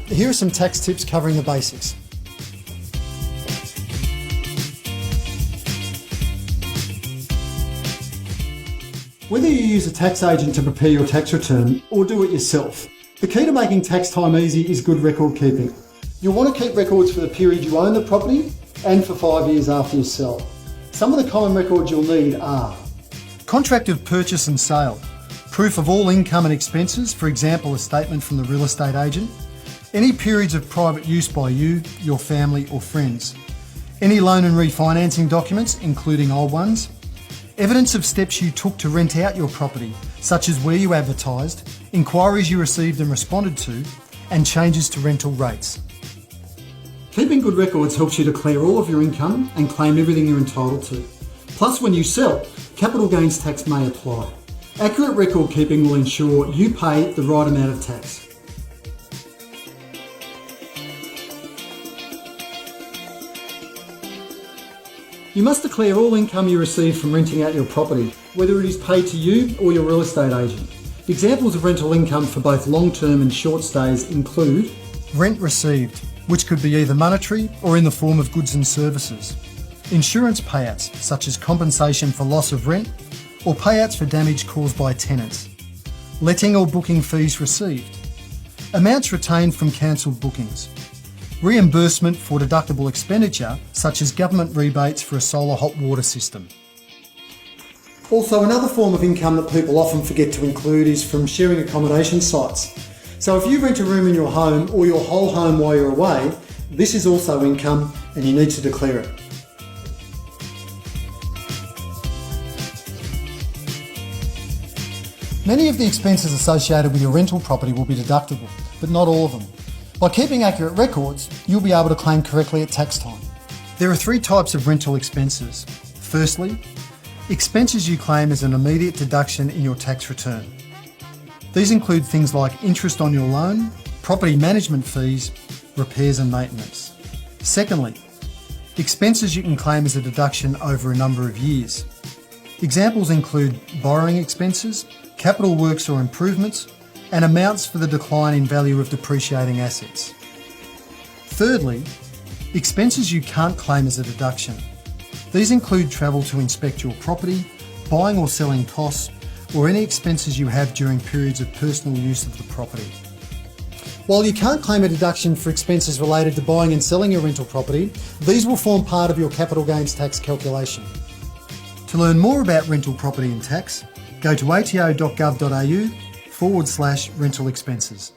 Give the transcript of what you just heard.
Here are some tax tips covering the basics. Whether you use a tax agent to prepare your tax return or do it yourself, the key to making tax time easy is good record keeping. You'll want to keep records for the period you own the property and for 5 years after you sell. Some of the common records you'll need are contract of purchase and sale, proof of all income and expenses, for example a statement from the real estate agent, any periods of private use by you, your family or friends, any loan and refinancing documents including old ones, evidence of steps you took to rent out your property, such as where you advertised, inquiries you received and responded to, and changes to rental rates. Keeping good records helps you declare all of your income and claim everything you're entitled to. Plus, when you sell, capital gains tax may apply. Accurate record keeping will ensure you pay the right amount of tax. You must declare all income you receive from renting out your property, whether it is paid to you or your real estate agent. Examples of rental income for both long-term and short stays include rent received, which could be either monetary or in the form of goods and services, insurance payouts such as compensation for loss of rent or payouts for damage caused by tenants, letting or booking fees received, amounts retained from cancelled bookings, reimbursement for deductible expenditure such as government rebates for a solar hot water system. Also, another form of income that people often forget to include is from sharing accommodation sites. So if you rent a room in your home or your whole home while you're away, this is also income and you need to declare it. Many of the expenses associated with your rental property will be deductible, but not all of them. By keeping accurate records, you'll be able to claim correctly at tax time. There are three types of rental expenses. Firstly, expenses you claim as an immediate deduction in your tax return. These include things like interest on your loan, property management fees, repairs and maintenance. Secondly, expenses you can claim as a deduction over a number of years. Examples include borrowing expenses, capital works or improvements, and amounts for the decline in value of depreciating assets. Thirdly, expenses you can't claim as a deduction. These include travel to inspect your property, buying or selling costs, or any expenses you have during periods of personal use of the property. While you can't claim a deduction for expenses related to buying and selling your rental property, these will form part of your capital gains tax calculation. To learn more about rental property and tax, go to ato.gov.au/rental expenses.